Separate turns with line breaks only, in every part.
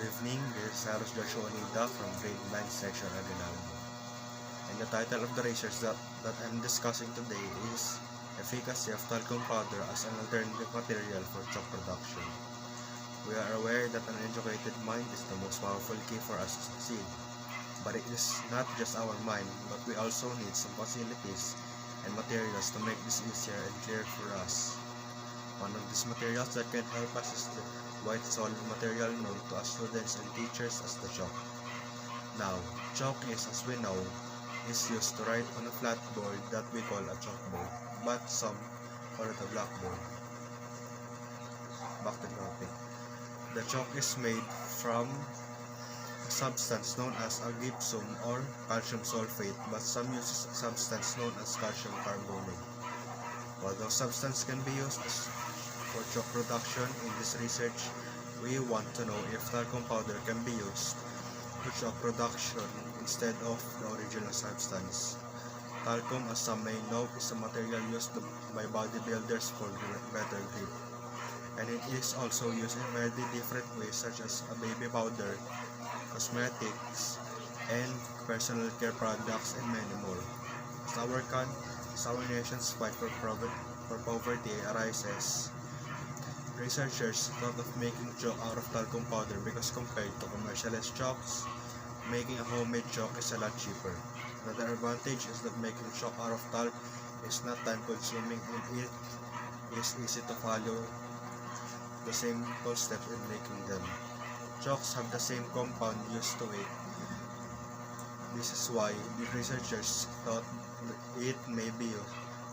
evening, this is Carlos Joshua Onida from grade 9 section Aguinaldo. And the title of the research that I'm discussing today is Efficacy of Talcum Powder as an Alternative Material for Chalk Production. We are aware that an educated mind is the most powerful key for us to succeed. But it is not just our mind, but we also need some facilities and materials to make this easier and clearer for us. One of these materials that can help us is the white solid material known to us students and teachers as the chalk. Now, chalk is, as we know, is used to write on a flat board that we call a chalkboard, but some call it a blackboard. Back to the topic. The chalk is made from a substance known as a gypsum or calcium sulfate, but some use a substance known as calcium carbonate. While those substances can be used for chalk production, in this research, we want to know if talcum powder can be used for chalk production instead of the original substance. Talcum, as some may know, is a material used by bodybuilders for better grip, and it is also used in many different ways such as a baby powder, cosmetics, and personal care products, and many more. As our nation's fight for poverty arises, researchers thought of making chalk out of talcum powder because compared to commercialized chalks, making a homemade chalk is a lot cheaper. Another advantage is that making chalk out of talc is not time consuming and it is easy to follow the simple steps in making them. Chalks have the same compound used to it. This is why the researchers thought it may be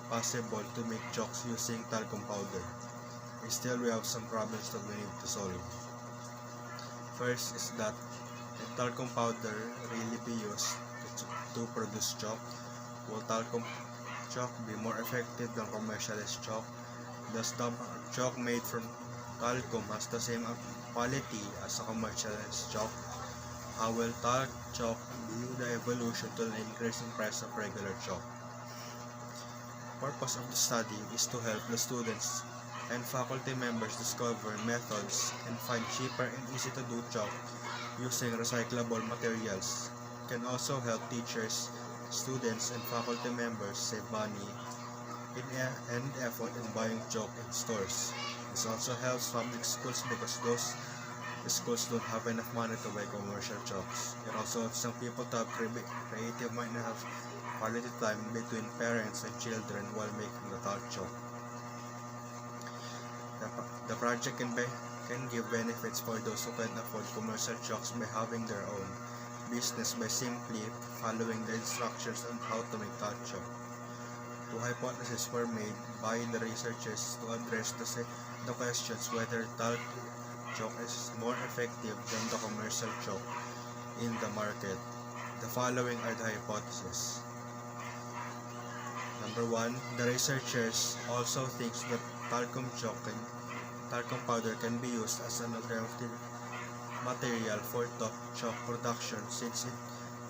possible to make chalks using talcum powder. Still, we have some problems that we need to solve. First is that can talcum powder really be used to produce chalk? Will talcum chalk be more effective than commercialized chalk? Does the chalk made from talcum has the same quality as a commercialized chalk? How will talc chalk be the evolution to the increasing price of regular chalk? The purpose of the study is to help the students and faculty members discover methods and find cheaper and easy to do chalk using recyclable materials. It can also help teachers, students, and faculty members save money and effort in buying chalk in stores. This also helps public schools because those schools don't have enough money to buy commercial chalks. It also helps some people to have creative mind and have quality time between parents and children while making the talc chalk. The project can give benefits for those who can't afford commercial chalks by having their own business by simply following the instructions on how to make talc chalk. Two hypotheses were made by the researchers to address the questions whether talc chalk is more effective than the commercial chalk in the market. The following are the hypotheses. Number 1, the researchers also think that talcum powder can be used as an alternative material for chalk production since it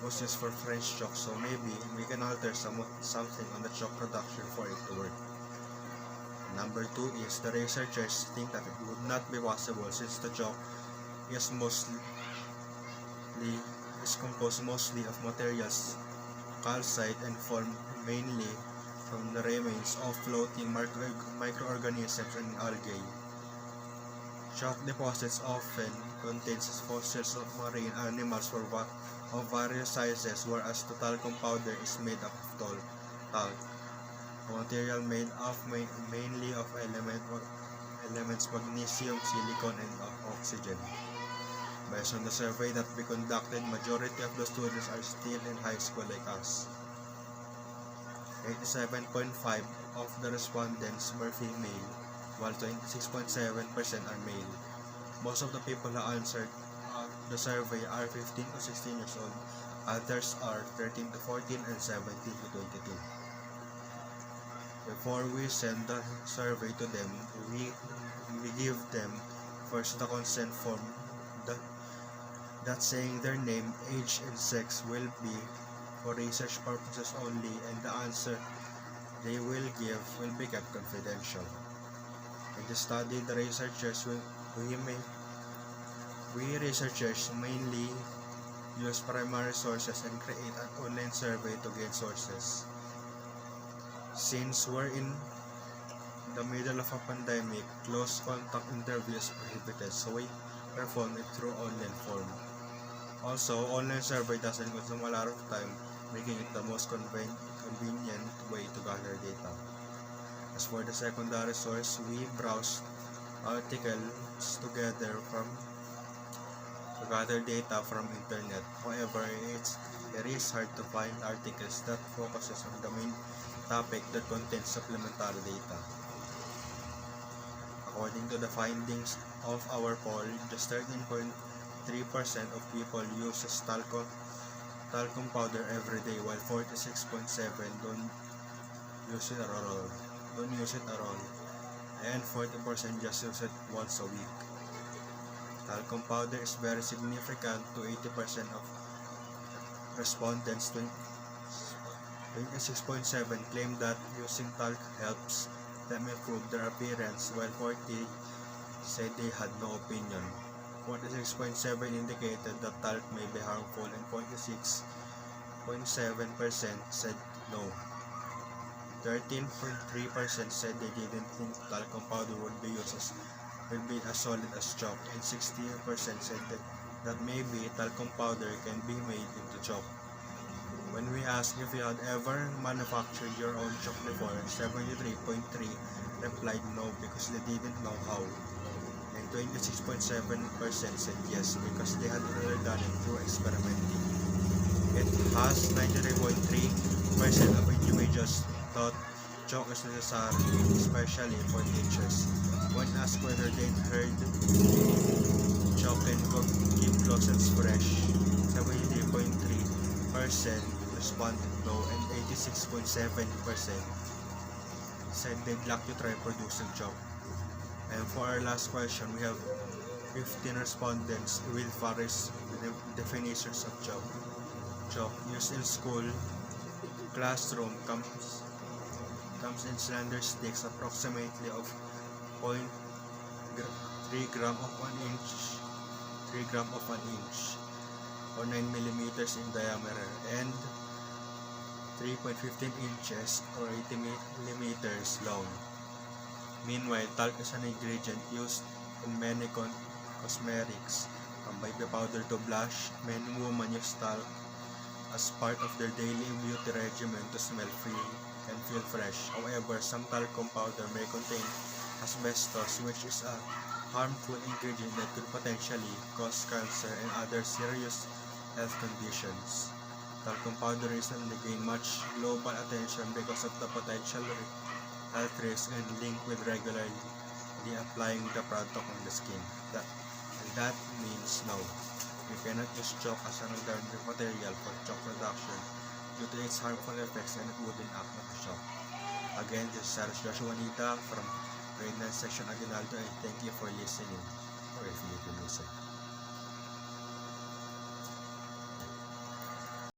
was used for French chalk, so maybe we can alter something on the chalk production for it to work. Number 2 is the researchers think that it would not be possible since the chalk is composed mostly of materials calcite and formed mainly from the remains of floating microorganisms and algae. Chalk deposits often contains fossils of marine animals of various sizes, whereas the talcum powder is made up of talc, a material made up mainly of elements magnesium, silicon, and oxygen. Based on the survey that we conducted, majority of the students are still in high school like us. 87.5% of the respondents were female, while 26.7% are male. Most of the people who answered the survey are 15 to 16 years old. Others are 13 to 14 and 17 to 22. Before we send the survey to them, we give them first the consent form that saying their name, age, and sex will be for research purposes only, and the answer they will give will be kept confidential. In the study, the researchers we researchers mainly use primary sources and create an online survey to gain sources. Since we're in the middle of a pandemic, close contact interview is prohibited, so we perform it through online form. Also, online survey doesn't consume a lot of time, making it the most convenient way to gather data. As for the secondary source, we browse articles together to gather data from internet. However, it is hard to find articles that focuses on the main topic that contains supplementary data. According to the findings of our poll, just 13.3% of people uses talcum powder every day, while 46.7% don't use it at all, and 40% just use it once a week. Talcum powder is very significant to 80% of respondents. 26.7% claim that using talc helps them improve their appearance, while 40% said they had no opinion. 46.7% indicated that talc may be harmful, and 46.7% said no. 13.3% said they didn't think talcum powder would be as solid as chalk, and 16% said that maybe talcum powder can be made into chalk. When we asked if you had ever manufactured your own chalk before, 73.3% replied no because they didn't know how, and 26.7% said yes because they had already done it through experimenting. It has 93.3% of individuals thought chalk is necessary, especially for teachers. When asked whether they'd heard chalk can keep closets fresh, 73.3% responded no, and 86.7% said they'd like to try producing chalk. And for our last question, we have 15 respondents with various definitions of chalk. Chalk used in school classroom comes in slender sticks approximately of 0.3 gram of an inch or 9 millimeters in diameter and 3.15 inches or 80 millimeters long. Meanwhile, talc is an ingredient used in many cosmetics, from baby powder to blush. Men and women use talc as part of their daily beauty regimen to smell free and feel fresh. However, some talcum powder may contain asbestos, which is a harmful ingredient that could potentially cause cancer and other serious health conditions. Talcum powder recently gained much global attention because of the potential health risk and link with regularly applying the product on the skin. That means no. We cannot use chalk as an alternative material for chalk production due to its harmful effects, and it wouldn't act like a chalk. Again, this is Cyrus Joshua Nita from grade 9 section Aguinaldo, and thank you for listening, or if you did listen.